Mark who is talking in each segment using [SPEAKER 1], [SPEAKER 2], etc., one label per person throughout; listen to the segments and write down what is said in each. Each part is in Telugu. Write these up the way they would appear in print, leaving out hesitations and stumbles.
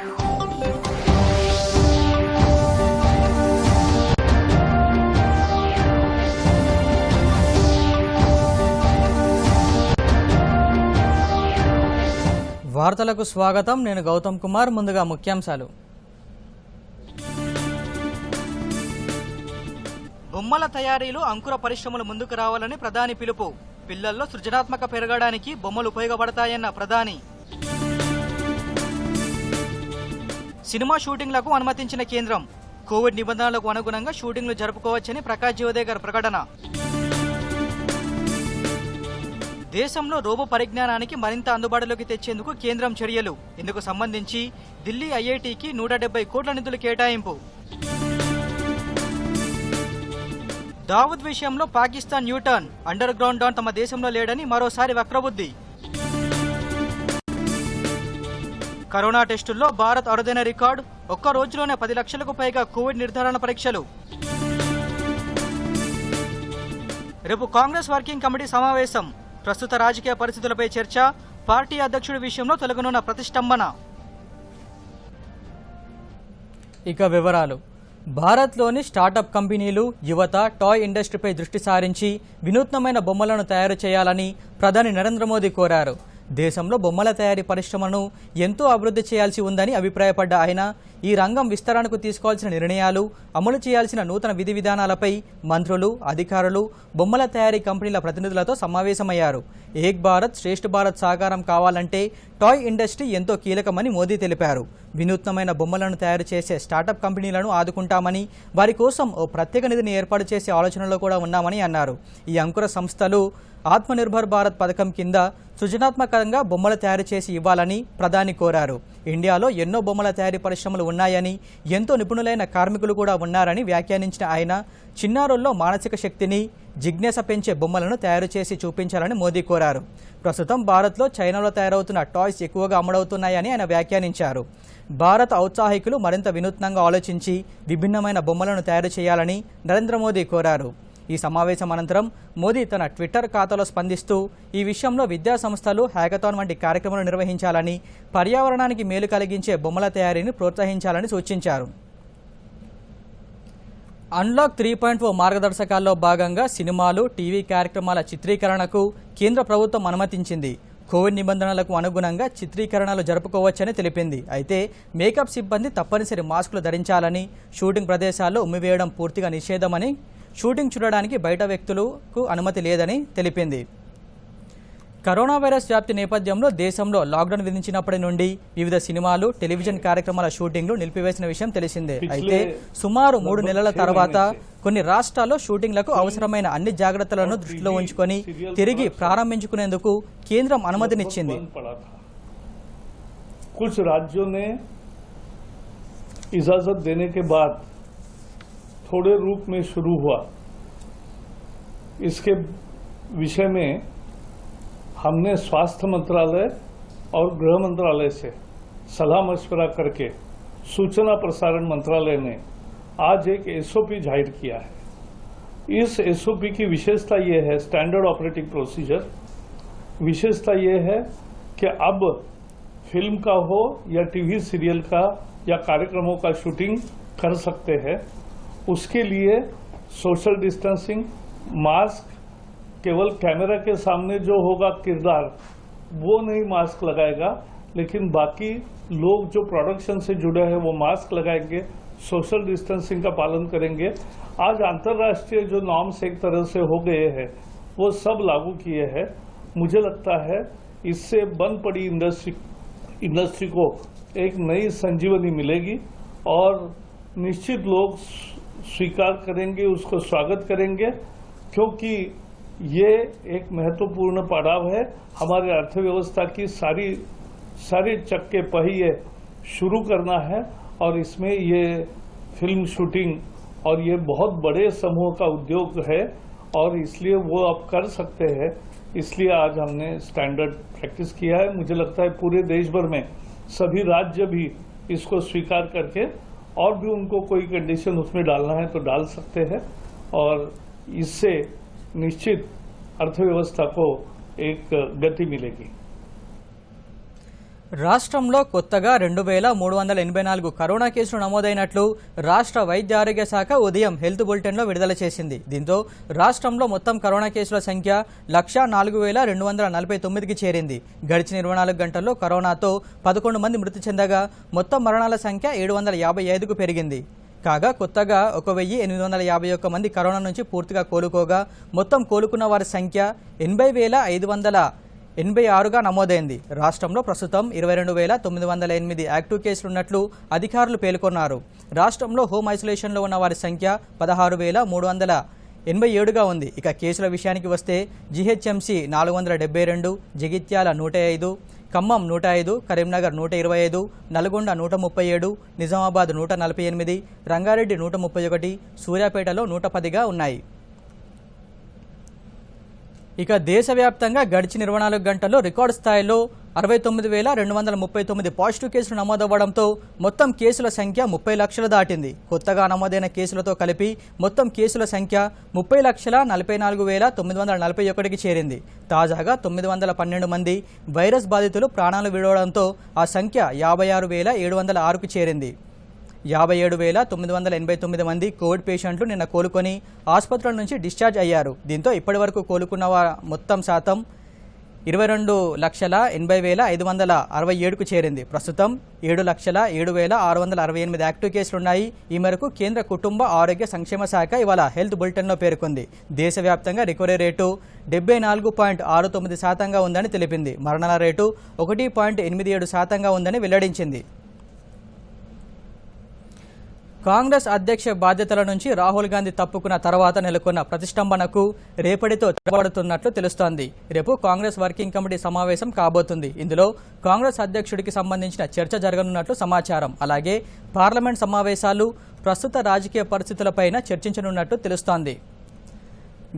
[SPEAKER 1] వార్తలకు స్వాగతం. నేను గౌతమ్ కుమార్. ముందుగా ముఖ్యాంశాలు. బొమ్మల తయారీలో అంకుర పరిశ్రమలు ముందుకు రావాలని ప్రధాని పిలుపు. పిల్లల్లో సృజనాత్మక పెరగడానికి బొమ్మలు ఉపయోగపడతాయన్న ప్రధాని. సినిమా షూటింగ్లకు అనుమతించిన కేంద్రం. కోవిడ్ నిబంధనలకు అనుగుణంగా షూటింగ్లు జరుపుకోవచ్చని ప్రకాష్ జవదేకర్ ప్రకటన. దేశంలో రోబో పరిజ్ఞానానికి మరింత అందుబాటులోకి తెచ్చేందుకు కేంద్రం చర్యలు. ఇందుకు సంబంధించి ఢిల్లీ ఐఐటికి 170 కోట్ల నిధులు కేటాయింపు. దావూద్ విషయంలో పాకిస్తాన్ న్యూటర్న్. అండర్ గ్రౌండ్ డాన్ తమ దేశంలో లేడని మరోసారి వక్రబుద్ధి. కరోనా టెస్టుల్లో భారత్ అరుదైన రికార్డు. ఒక్క రోజులోనే 10 లక్షలకు పైగా కోవిడ్ నిర్ధారణ పరీక్షలు. రేపు కాంగ్రెస్ వర్కింగ్ కమిటీ సమావేశం. ప్రస్తుత రాజకీయ పరిస్థితులపై చర్చ. పార్టీ అధ్యక్షుడి విషయంలో తొలగనున్న ప్రతిష్టంభన. ఇక వివరాలు. భారత్లోని స్టార్టప్ కంపెనీలు, యువత టాయ్ ఇండస్ట్రీపై దృష్టి సారించి వినూత్నమైన బొమ్మలను తయారు చేయాలని ప్రధాని నరేంద్ర మోదీ కోరారు. దేశంలో బొమ్మల తయారీ పరిశ్రమను ఎంతో అభివృద్ధి చేయాల్సి ఉందని అభిప్రాయపడ్డ ఆయన ఈ రంగం విస్తరణకు తీసుకోవాల్సిన నిర్ణయాలు, అమలు చేయాల్సిన నూతన విధి విధానాలపై మంత్రులు, అధికారులు, బొమ్మల తయారీ కంపెనీల ప్రతినిధులతో సమావేశమయ్యారు. ఏక్ భారత్ శ్రేష్ఠ భారత్ సాకారం కావాలంటే టాయ్ ఇండస్ట్రీ ఎంతో కీలకమని మోదీ తెలిపారు. వినూత్నమైన బొమ్మలను తయారు చేసే స్టార్టప్ కంపెనీలను ఆదుకుంటామని, వారి కోసం ఓ ప్రత్యేక నిధిని ఏర్పాటు చేసే ఆలోచనలో కూడా ఉన్నామని అన్నారు. ఈ అంకుర సంస్థలు ఆత్మనిర్భర్ భారత్ పథకం కింద సృజనాత్మకంగా బొమ్మలు తయారు చేసి ఇవ్వాలని ప్రధాని కోరారు. ఇండియాలో ఎన్నో బొమ్మల తయారీ పరిశ్రమలు ఉన్నాయని, ఎంతో నిపుణులైన కార్మికులు కూడా ఉన్నారని వ్యాఖ్యానించిన ఆయన చిన్నారుల్లో మానసిక శక్తిని, జిజ్ఞాస పెంచే బొమ్మలను తయారు చేసి చూపించాలని మోదీ కోరారు. ప్రస్తుతం భారత్లో, చైనాలో తయారవుతున్న టాయ్స్ ఎక్కువగా అమ్ముడవుతున్నాయని ఆయన వ్యాఖ్యానించారు. భారత ఔత్సాహికులు మరింత వినూత్నంగా ఆలోచించి విభిన్నమైన బొమ్మలను తయారు చేయాలని నరేంద్ర మోదీ కోరారు. ఈ సమావేశం అనంతరం మోదీ తన ట్విట్టర్ ఖాతాలో స్పందిస్తూ ఈ విషయంలో విద్యా సంస్థలు హ్యాకథాన్ వంటి కార్యక్రమాలు నిర్వహించాలని, పర్యావరణానికి మేలు కలిగించే బొమ్మల తయారీని ప్రోత్సహించాలని సూచించారు. అన్లాక్ 3.0 మార్గదర్శకాల్లో భాగంగా సినిమాలు, టీవీ కార్యక్రమాల చిత్రీకరణకు కేంద్ర ప్రభుత్వం అనుమతించింది. కోవిడ్ నిబంధనలకు అనుగుణంగా చిత్రీకరణలు జరుపుకోవచ్చని తెలిపింది. అయితే మేకప్ సిబ్బంది తప్పనిసరి మాస్కులు ధరించాలని, షూటింగ్ ప్రదేశాల్లో ఉమ్మివేయడం పూర్తిగా నిషేధమని, షూటింగ్ చూడడానికి బయట వ్యక్తులకు అనుమతి లేదని తెలిపింది. కరోనా వైరస్ వ్యాప్తి నేపథ్యంలో దేశంలో లాక్డౌన్ విధించినప్పటి నుండి వివిధ సినిమాలు, టెలివిజన్ కార్యక్రమాల షూటింగ్లు నిలిపివేసిన విషయం తెలిసిందే. అయితే సుమారు 3 నెలల తర్వాత కొన్ని రాష్ట్రాల్లో షూటింగ్లకు అవసరమైన అన్ని జాగ్రత్తలను దృష్టిలో ఉంచుకొని తిరిగి ప్రారంభించుకునేందుకు కేంద్రం అనుమతినిచ్చింది.
[SPEAKER 2] कुछ राज्यों ने इजाजत देने के बाद थोड़े रूप में शुरू हुआ। इसके विषय में हमने स्वास्थ्य मंत्रालय और गृह मंत्रालय से सलाह मशवरा करके सूचना प्रसारण मंत्रालय ने आज एक एसओपी जाहिर किया है। इस एसओपी की विशेषता ये है, स्टैंडर्ड ऑपरेटिंग प्रोसीजर, विशेषता ये है कि अब फिल्म का हो या टीवी सीरियल का या कार्यक्रमों का शूटिंग कर सकते हैं। उसके लिए सोशल डिस्टेंसिंग, मास्क, केवल कैमरा के सामने जो होगा किरदार वो नहीं मास्क लगाएगा, लेकिन बाकी लोग जो प्रोडक्शन से जुड़े हैं वो मास्क लगाएंगे, सोशल डिस्टेंसिंग का पालन करेंगे। आज अंतर्राष्ट्रीय जो नॉर्म्स एक तरह से हो गए हैं वो सब लागू किए हैं। मुझे लगता है इससे बंद पड़ी इंडस्ट्री को एक नई संजीवनी मिलेगी और निश्चित लोग स्वीकार करेंगे, उसको स्वागत करेंगे, क्योंकि ये एक महत्वपूर्ण पड़ाव है। हमारे अर्थव्यवस्था की सारी चक्के पहिए शुरू करना है और इसमें ये फिल्म शूटिंग और ये बहुत बड़े समूह का उद्योग है और इसलिए वो अब कर सकते हैं। इसलिए आज हमने स्टैंडर्ड प्रैक्टिस किया है। मुझे लगता है पूरे देश भर में सभी राज्य भी इसको स्वीकार करके और भी उनको कोई कंडीशन उसमें डालना है तो डाल सकते हैं और इससे निश्चित अर्थव्यवस्था को एक गति मिलेगी।
[SPEAKER 1] రాష్ట్రంలో కొత్తగా 2,384 కరోనా కేసులు నమోదైనట్లు రాష్ట్ర వైద్య ఆరోగ్య శాఖ ఉదయం హెల్త్ బులెటిన్లో విడుదల చేసింది. దీంతో రాష్ట్రంలో మొత్తం కరోనా కేసుల సంఖ్య 1,04,249కి చేరింది. గడిచిన 24 గంటల్లో కరోనాతో 11 మంది మృతి చెందగా మొత్తం మరణాల సంఖ్య 755కు పెరిగింది. కాగా కొత్తగా 1,851 మంది కరోనా నుంచి పూర్తిగా కోలుకోగా మొత్తం కోలుకున్న వారి సంఖ్య 80,586గా నమోదైంది. రాష్ట్రంలో ప్రస్తుతం 22,908 యాక్టివ్ కేసులున్నట్లు అధికారులు పేర్కొన్నారు. రాష్ట్రంలో హోమ్ ఐసోలేషన్లో ఉన్న వారి సంఖ్య 16,387గా ఉంది. ఇక కేసుల విషయానికి వస్తే జీహెచ్ఎంసీ 472, జగిత్యాల 105, ఖమ్మం 105, కరీంనగర్ 125, నల్గొండ 137, నిజామాబాద్ 148, రంగారెడ్డి 131, సూర్యాపేటలో 110గా ఉన్నాయి. ఇక దేశవ్యాప్తంగా గడిచిన 24 గంటల్లో రికార్డు స్థాయిలో 69,239 పాజిటివ్ కేసులు నమోదవ్వడంతో మొత్తం కేసుల సంఖ్య 30 లక్షలు దాటింది. కొత్తగా నమోదైన కేసులతో కలిపి మొత్తం కేసుల సంఖ్య 30,44,941కి చేరింది. తాజాగా 912 మంది వైరస్ బాధితులు ప్రాణాలు విడవడంతో ఆ సంఖ్య 56,706కు చేరింది. 57,989 మంది కోవిడ్ పేషెంట్లు నిన్న కోలుకొని ఆసుపత్రుల నుంచి డిశ్చార్జ్ అయ్యారు. దీంతో ఇప్పటివరకు కోలుకున్న మొత్తం శాతం 22,80,567కు చేరింది. ప్రస్తుతం 7,07,668 యాక్టివ్ కేసులున్నాయి. ఈ మేరకు కేంద్ర కుటుంబ ఆరోగ్య సంక్షేమ శాఖ ఇవాళ హెల్త్ బులెటిన్లో పేర్కొంది. దేశవ్యాప్తంగా రికవరీ రేటు 74.69% ఉందని తెలిపింది. మరణాల రేటు 1.87% ఉందని వెల్లడించింది. కాంగ్రెస్ అధ్యక్ష బాధ్యతల నుంచి రాహుల్ గాంధీ తప్పుకున్న తర్వాత నెలకొన్న ప్రతిష్టంభనకు రేపటితో తెరపడుతున్నట్లు తెలుస్తోంది. రేపు కాంగ్రెస్ వర్కింగ్ కమిటీ సమావేశం కాబోతుంది. ఇందులో కాంగ్రెస్ అధ్యక్షుడికి సంబంధించిన చర్చ జరగనున్నట్లు సమాచారం. అలాగే పార్లమెంట్ సమావేశాలు, ప్రస్తుత రాజకీయ పరిస్థితులపైన చర్చించనున్నట్టు తెలుస్తోంది.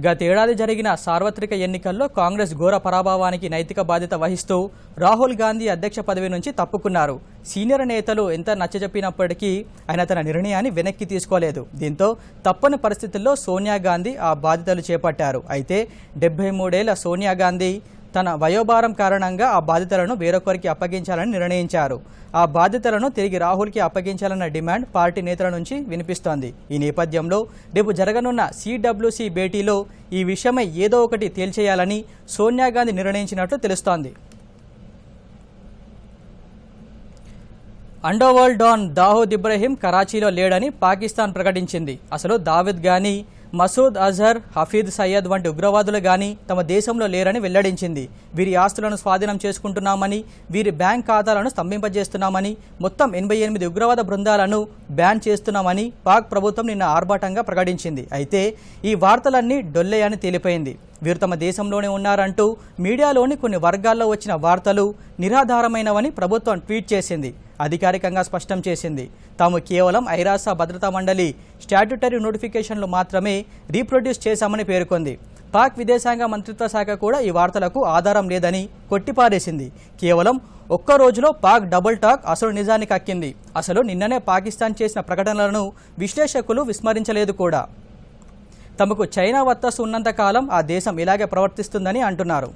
[SPEAKER 1] గతేడాది జరిగిన సార్వత్రిక ఎన్నికల్లో కాంగ్రెస్ ఘోర పరాభవానికి నైతిక బాధ్యత వహిస్తూ రాహుల్ గాంధీ అధ్యక్ష పదవి నుంచి తప్పుకున్నారు. సీనియర్ నేతలు ఎంత నచ్చజెప్పినప్పటికీ ఆయన తన నిర్ణయాన్ని వెనక్కి తీసుకోలేదు. దీంతో తప్పని పరిస్థితుల్లో సోనియా గాంధీ ఆ బాధ్యతలు చేపట్టారు. అయితే 73 ఏళ్ల సోనియా గాంధీ తన వయోభారం కారణంగా ఆ బాధ్యతలను వేరొకరికి అప్పగించాలని నిర్ణయించారు. ఆ బాధ్యతలను తిరిగి రాహుల్కి అప్పగించాలన్న డిమాండ్ పార్టీ నేతల నుంచి వినిపిస్తోంది. ఈ నేపథ్యంలో రేపు జరగనున్న సిడబ్ల్యూసీ భేటీలో ఈ విషయమై ఏదో ఒకటి తేల్చేయాలని సోనియా గాంధీ నిర్ణయించినట్లు తెలుస్తోంది. అండర్వరల్డ్ డాన్ దావూద్ ఇబ్రహీం కరాచీలో లేడని పాకిస్తాన్ ప్రకటించింది. అసలు దావూద్ గానీ, మసూద్ అజహర్, హఫీద్ సయ్యద్ వంటి ఉగ్రవాదులు గానీ తమ దేశంలో లేరని వెల్లడించింది. వీరి ఆస్తులను స్వాధీనం చేసుకుంటున్నామని, వీరి బ్యాంక్ ఖాతాలను స్తంభింపజేస్తున్నామని, మొత్తం 88 ఉగ్రవాద బృందాలను బ్యాన్ చేస్తున్నామని పాక్ ప్రభుత్వం నిన్న ఆర్భాటంగా ప్రకటించింది. అయితే ఈ వార్తలన్నీ డొల్లే అని తేలిపోయింది. వీరు తమ దేశంలోనే ఉన్నారంటూ మీడియాలోని కొన్ని వర్గాల్లో వచ్చిన వార్తలు నిరాధారమైనవని ప్రభుత్వం ట్వీట్ చేసింది. అధికారికంగా స్పష్టం చేసింది. తాము కేవలం ఐరాస భద్రతా మండలి స్టాట్యూటరీ నోటిఫికేషన్లు మాత్రమే రీప్రొడ్యూస్ చేశామని పేర్కొంది. పాక్ విదేశాంగ మంత్రిత్వ శాఖ కూడా ఈ వార్తలకు ఆధారం లేదని కొట్టిపారేసింది. కేవలం ఒక్క రోజులో పాక్ డబుల్ టాక్ అసలు నిజానికి అక్కింది. అసలు నిన్ననే పాకిస్తాన్ చేసిన ప్రకటనలను విశ్లేషకులు విస్మరించలేదు కూడా. తమకు చైనా వత్తసు ఉన్నంతకాలం ఆ దేశం ఇలాగే ప్రవర్తిస్తుందని అంటున్నారు.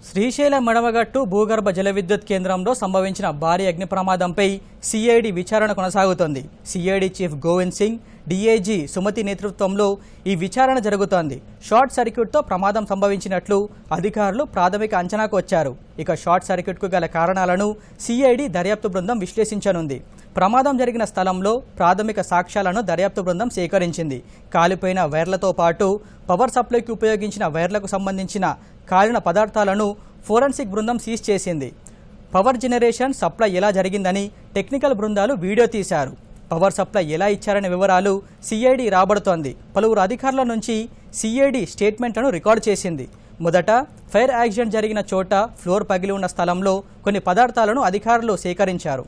[SPEAKER 1] శ్రీశైలం మడమగట్టు భూగర్భ జల విద్యుత్ కేంద్రంలో సంభవించిన భారీ అగ్ని ప్రమాదంపై సిఐడి విచారణ కొనసాగుతోంది. CID chief Govind Singh, DIG Sumathi నేతృత్వంలో ఈ విచారణ జరుగుతోంది. షార్ట్ సర్క్యూట్తో ప్రమాదం సంభవించినట్లు అధికారులు ప్రాథమిక అంచనాకు వచ్చారు. ఇక షార్ట్ సర్క్యూట్కు గల కారణాలను సిఐడి దర్యాప్తు బృందం విశ్లేషించనుంది. ప్రమాదం జరిగిన స్థలంలో ప్రాథమిక సాక్ష్యాలను దర్యాప్తు బృందం సేకరించింది. కాలిపోయిన వైర్లతో పాటు పవర్ సప్లైకి ఉపయోగించిన వైర్లకు సంబంధించిన కాలిన పదార్థాలను ఫోరెన్సిక్ బృందం సీజ్ చేసింది. పవర్ జనరేషన్ సప్లై ఎలా జరిగిందని టెక్నికల్ బృందాలు వీడియో తీశారు. పవర్ సప్లై ఎలా ఇచ్చారనే వివరాలు సిఐడి రాబడుతోంది. పలువురు అధికారుల నుంచి సిఐడి స్టేట్మెంట్లను రికార్డు చేసింది. మొదట ఫైర్ యాక్సిడెంట్ జరిగిన చోట ఫ్లోర్ పగిలి ఉన్న స్థలంలో కొన్ని పదార్థాలను అధికారులు సేకరించారు.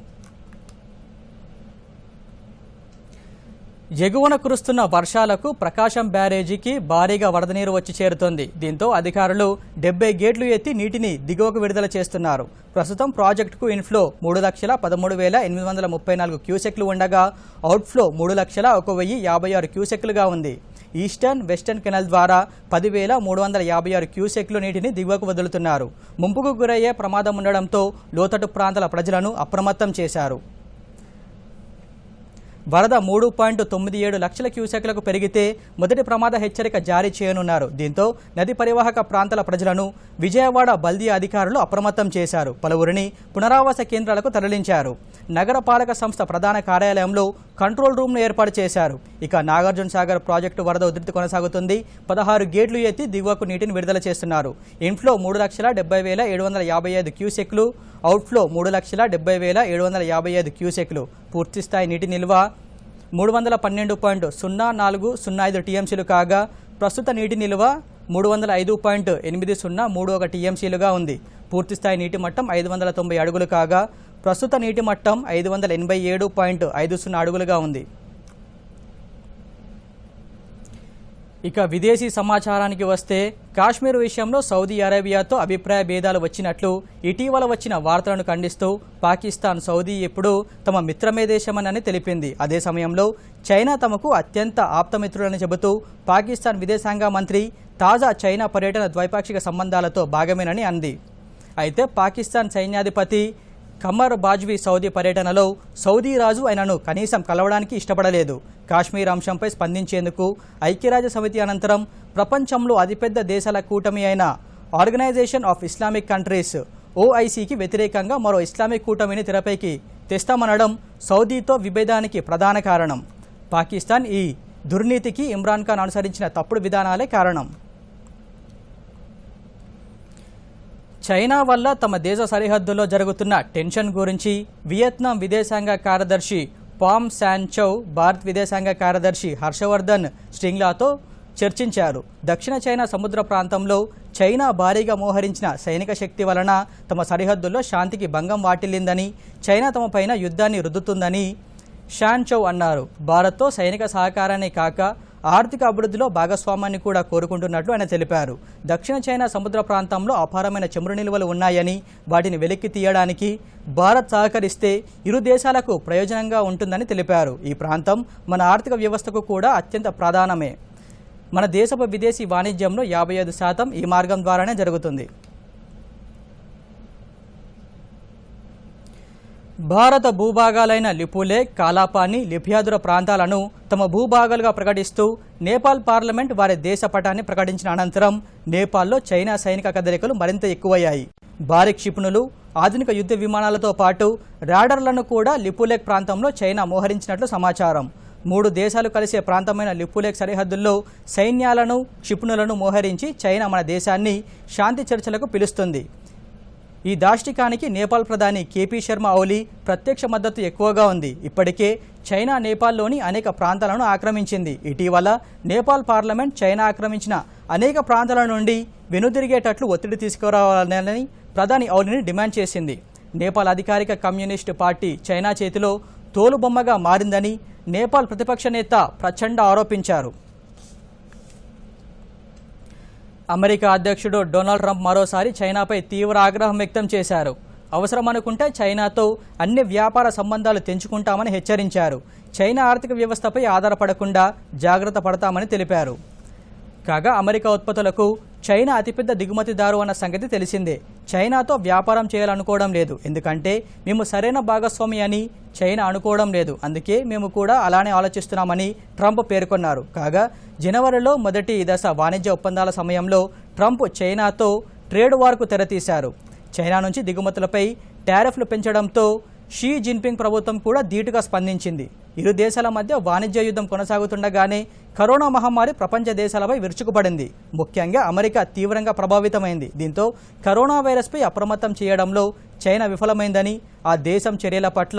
[SPEAKER 1] ఎగువన కురుస్తున్న వర్షాలకు ప్రకాశం బ్యారేజీకి భారీగా వరద నీరు వచ్చి చేరుతోంది. దీంతో అధికారులు 70 గేట్లు ఎత్తి నీటిని దిగువకు విడుదల చేస్తున్నారు. ప్రస్తుతం ప్రాజెక్టుకు ఇన్ఫ్లో 3,13,834 క్యూసెక్లు ఉండగా అవుట్ఫ్లో 3,01,056 క్యూసెక్లుగా ఉంది. ఈస్టర్న్ వెస్టర్న్ కెనాల్ ద్వారా 10,356 క్యూసెక్లు నీటిని దిగువకు వదులుతున్నారు. ముంపుకు గురయ్యే ప్రమాదం ఉండడంతో లోతట్టు ప్రాంతాల ప్రజలను అప్రమత్తం చేశారు. వరద 3.97 లక్షల క్యూసెక్లకు పెరిగితే మొదటి ప్రమాద హెచ్చరిక జారీ చేయనున్నారు. దీంతో నది పరివాహక ప్రాంతాల ప్రజలను విజయవాడ బల్దియా అధికారులు అప్రమత్తం చేశారు. పలువురిని పునరావాస కేంద్రాలకు తరలించారు. నగరపాలక సంస్థ ప్రధాన కార్యాలయంలో కంట్రోల్ రూమ్ను ఏర్పాటు చేశారు. ఇక నాగార్జున సాగర్ ప్రాజెక్టు వరద ఉధృతి కొనసాగుతుంది. 16 గేట్లు ఎత్తి దిగువకు నీటిని విడుదల చేస్తున్నారు. ఇన్ఫ్లో 3,70,755 క్యూసెక్లు, అవుట్ఫ్లో 3,70,755 క్యూసెక్లు. పూర్తిస్థాయి నీటి నిల్వ 312.0405 టీఎంసీలు కాగా ప్రస్తుత నీటి నిల్వ 305.8031 టీఎంసీలుగా ఉంది. పూర్తిస్థాయి నీటి మట్టం 590 అడుగులు కాగా ప్రస్తుత నీటి మట్టం 587.50 అడుగులుగా ఉంది. ఇక విదేశీ సమాచారానికి వస్తే కాశ్మీర్ విషయంలో సౌదీ అరేబియాతో అభిప్రాయ భేదాలు వచ్చినట్లు ఇటీవల వచ్చిన వార్తలను ఖండిస్తూ పాకిస్తాన్ సౌదీ ఎప్పుడూ తమ మిత్రమే దేశమని తెలిపింది. అదే సమయంలో చైనా తమకు అత్యంత ఆప్తమిత్రులని చెబుతూ పాకిస్తాన్ విదేశాంగ మంత్రి తాజా చైనా పర్యటన ద్వైపాక్షిక సంబంధాలతో భాగమేనని అంది. అయితే పాకిస్తాన్ సైన్యాధిపతి ఖమర్ బాజ్వీ సౌదీ పర్యటనలో సౌదీ రాజు ఆయనను కనీసం కలవడానికి ఇష్టపడలేదు. కాశ్మీర్ అంశంపై స్పందించేందుకు ఐక్యరాజ్య సమితి అనంతరం ప్రపంచంలో అతిపెద్ద దేశాల కూటమి అయిన ఆర్గనైజేషన్ ఆఫ్ ఇస్లామిక్ కంట్రీస్ OICకి వ్యతిరేకంగా మరో ఇస్లామిక్ కూటమిని తెరపైకి తెస్తామనడం సౌదీతో విభేదానికి ప్రధాన కారణం. పాకిస్తాన్ ఈ దుర్నీతికి ఇమ్రాన్ ఖాన్ అనుసరించిన తప్పుడు విధానాలే కారణం. చైనా వల్ల తమ దేశ సరిహద్దుల్లో జరుగుతున్న టెన్షన్ గురించి వియత్నాం విదేశాంగ కార్యదర్శి పామ్ శాన్చౌ భారత్ విదేశాంగ కార్యదర్శి హర్షవర్ధన్ శ్రింగ్లాతో చర్చించారు. దక్షిణ చైనా సముద్ర ప్రాంతంలో చైనా భారీగా మోహరించిన సైనిక శక్తి వలన తమ సరిహద్దుల్లో శాంతికి భంగం వాటిల్లిందని, చైనా తమపైన యుద్ధాన్ని రుద్దుతుందని శాన్చౌ అన్నారు. భారత్తో సైనిక సహకారాన్ని కాక ఆర్థిక అభివృద్ధిలో భాగస్వామ్యాన్ని కూడా కోరుకుంటున్నట్లు ఆయన తెలిపారు. దక్షిణ చైనా సముద్ర ప్రాంతంలో అపారమైన చమురు నిల్వలు ఉన్నాయని, వాటిని వెలికి తీయడానికి భారత్ సహకరిస్తే ఇరు దేశాలకు ప్రయోజనంగా ఉంటుందని తెలిపారు. ఈ ప్రాంతం మన ఆర్థిక వ్యవస్థకు కూడా అత్యంత ప్రధానమే. మన దేశపు విదేశీ వాణిజ్యంలో 55% ఈ మార్గం ద్వారానే జరుగుతుంది. భారత భూభాగాలైన లిపులేక్, కాలాపాని, లిపియాదుర ప్రాంతాలను తమ భూభాగాలుగా ప్రకటిస్తూ నేపాల్ పార్లమెంట్ వారి దేశ పటాన్ని ప్రకటించిన అనంతరం నేపాల్లో చైనా సైనిక కదలికలు మరింత ఎక్కువయ్యాయి. భారీ క్షిపణులు, ఆధునిక యుద్ధ విమానాలతో పాటు రాడర్లను కూడా లిపులేక్ ప్రాంతంలో చైనా మోహరించినట్లు సమాచారం. 3 దేశాలు కలిసే ప్రాంతమైన లిపులేక్ సరిహద్దుల్లో సైన్యాలను, క్షిపణులను మోహరించి చైనా మన దేశాన్ని శాంతి చర్చలకు పిలుస్తుంది. ఈ దాష్టికానికి నేపాల్ ప్రధాని KP శర్మ ఓలీ ప్రత్యక్ష మద్దతు ఎక్కువగా ఉంది. ఇప్పటికే చైనా నేపాల్లోని అనేక ప్రాంతాలను ఆక్రమించింది. ఇటీవల నేపాల్ పార్లమెంట్ చైనా ఆక్రమించిన అనేక ప్రాంతాల నుండి వెనుదిరిగేటట్లు ఒత్తిడి తీసుకురావాలని ప్రధాని ఓలీని డిమాండ్ చేసింది. నేపాల్ అధికారిక కమ్యూనిస్టు పార్టీ చైనా చేతిలో తోలుబొమ్మగా మారిందని నేపాల్ ప్రతిపక్ష నేత ప్రచండ ఆరోపించారు. అమెరికా అధ్యక్షుడు డొనాల్డ్ ట్రంప్ మరోసారి చైనాపై తీవ్ర ఆగ్రహం వ్యక్తం చేశారు. అవసరం అనుకుంటే చైనాతో అన్ని వ్యాపార సంబంధాలు తెంచుకుంటామని హెచ్చరించారు. చైనా ఆర్థిక వ్యవస్థపై ఆధారపడకుండా జాగ్రత్త పడతామని తెలిపారు. కాగా అమెరికా ఉత్పత్తులకు చైనా అతిపెద్ద దిగుమతిదారు అన్న సంగతి తెలిసిందే. చైనాతో వ్యాపారం చేయాలనుకోవడం లేదు, ఎందుకంటే మేము సరైన భాగస్వామి అని చైనా అనుకోవడం లేదు. అందుకే మేము కూడా అలానే ఆలోచిస్తున్నామని ట్రంప్ పేర్కొన్నారు. కాగా జనవరిలో మొదటి దశ వాణిజ్య ఒప్పందాల సమయంలో ట్రంప్ చైనాతో ట్రేడ్ వార్కు తెరతీశారు. చైనా నుంచి దిగుమతులపై టారిఫ్లు పెంచడంతో షీ జిన్పింగ్ ప్రభుత్వం కూడా ధీటుగా స్పందించింది. ఇరు దేశాల మధ్య వాణిజ్య యుద్ధం కొనసాగుతుండగానే కరోనా మహమ్మారి ప్రపంచ దేశాలపై విరుచుకుపడింది. ముఖ్యంగా అమెరికా తీవ్రంగా ప్రభావితమైంది. దీంతో కరోనా వైరస్పై అప్రమత్తం చేయడంలో చైనా విఫలమైందని, ఆ దేశం చర్యల పట్ల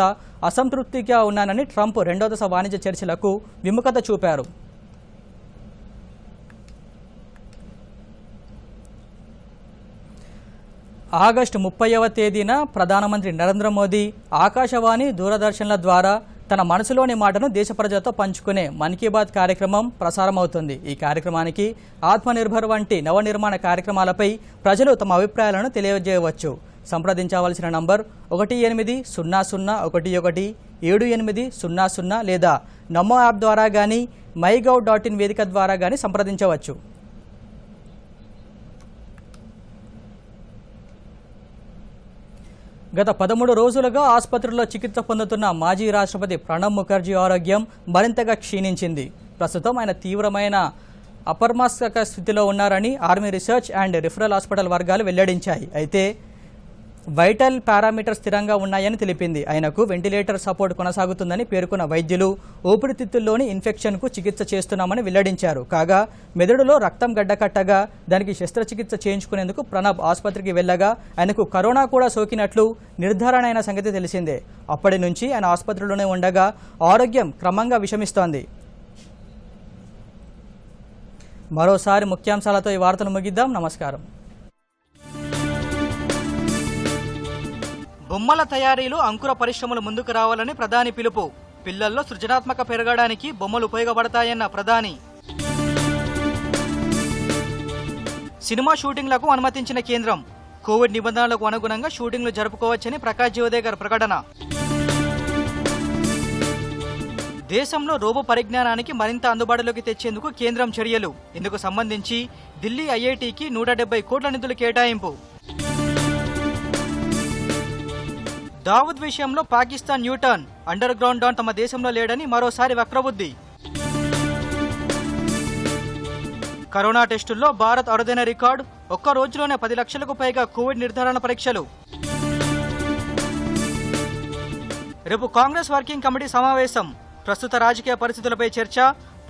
[SPEAKER 1] అసంతృప్తిగా ఉన్నానని ట్రంప్ 2వ దశ వాణిజ్య చర్చలకు విముఖత చూపారు. ఆగస్టు 30వ తేదీన ప్రధానమంత్రి నరేంద్ర మోదీ ఆకాశవాణి, దూరదర్శన్ల ద్వారా తన మనసులోని మాటను దేశ ప్రజలతో పంచుకునే మన్ కీ బాత్ కార్యక్రమం ప్రసారమవుతుంది. ఈ కార్యక్రమానికి ఆత్మనిర్భర్ వంటి నవనిర్మాణ కార్యక్రమాలపై ప్రజలు తమ అభిప్రాయాలను తెలియజేయవచ్చు. సంప్రదించవలసిన నంబర్ 1800117800 లేదా నమో యాప్ ద్వారా కానీ mygov.in వేదిక ద్వారా గాని సంప్రదించవచ్చు. గత 13 రోజులుగా ఆసుపత్రిలో చికిత్స పొందుతున్న మాజీ రాష్ట్రపతి ప్రణబ్ ముఖర్జీ ఆరోగ్యం మరింతగా క్షీణించింది. ప్రస్తుతం ఆయన తీవ్రమైన అపర్మాస్క స్థితిలో ఉన్నారని army research and referral hospital వర్గాలు వెల్లడించాయి. అయితే వైటల్ పారామీటర్ స్థిరంగా ఉన్నాయని తెలిపింది. ఆయనకు వెంటిలేటర్ సపోర్ట్ కొనసాగుతుందని పేర్కొన్న వైద్యులు ఊపిరితిత్తుల్లోని ఇన్ఫెక్షన్కు చికిత్స చేస్తున్నామని వెల్లడించారు. కాగా మెదడులో రక్తం గడ్డకట్టగా దానికి శస్త్రచికిత్స చేయించుకునేందుకు ప్రణబ్ ఆసుపత్రికి వెళ్లగా ఆయనకు కరోనా కూడా సోకినట్లు నిర్ధారణ అయిన సంగతి తెలిసిందే. అప్పటి నుంచి ఆయన ఆసుపత్రిలోనే ఉండగా ఆరోగ్యం క్రమంగా విషమిస్తోంది. మరోసారి ముఖ్యాంశాలతో ఈ వార్తను ముగిద్దాం. నమస్కారం. బొమ్మల తయారీలో అంకుర పరిశ్రమలు ముందుకు రావాలని ప్రధాని పిలుపు. పిల్లల్లో సృజనాత్మక పెరగడానికి బొమ్మలు ఉపయోగపడతాయన్న ప్రధాని. సినిమా షూటింగ్లకు అనుమతించిన కేంద్రం. కోవిడ్ నిబంధనలకు అనుగుణంగా షూటింగ్లు జరుపుకోవచ్చని ప్రకాష్ జవదేకర్ ప్రకటన. దేశంలో రోబో పరిజ్ఞానానికి మరింత అందుబాటులోకి తెచ్చేందుకు కేంద్రం చర్యలు. ఇందుకు సంబంధించి ఢిల్లీ ఐఐటికి 170 కోట్ల నిధులు కేటాయింపు. దావూద్ విషయంలో పాకిస్తాన్ న్యూటర్న్. అండర్ గ్రౌండ్ డాన్ తమ దేశంలో లేడని మరోసారి వక్రబుద్ధి. కరోనా టెస్టుల్లో భారత్ అరుదైన రికార్డు. ఒక్క రోజులోనే 10 లక్షలకు పైగా కోవిడ్ నిర్ధారణ పరీక్షలు. రేపు కాంగ్రెస్ వర్కింగ్ కమిటీ సమావేశం. ప్రస్తుత రాజకీయ పరిస్థితులపై చర్చ.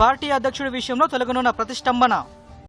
[SPEAKER 1] పార్టీ అధ్యక్షుడి విషయంలో తొలగనున్న ప్రతిష్టంభన.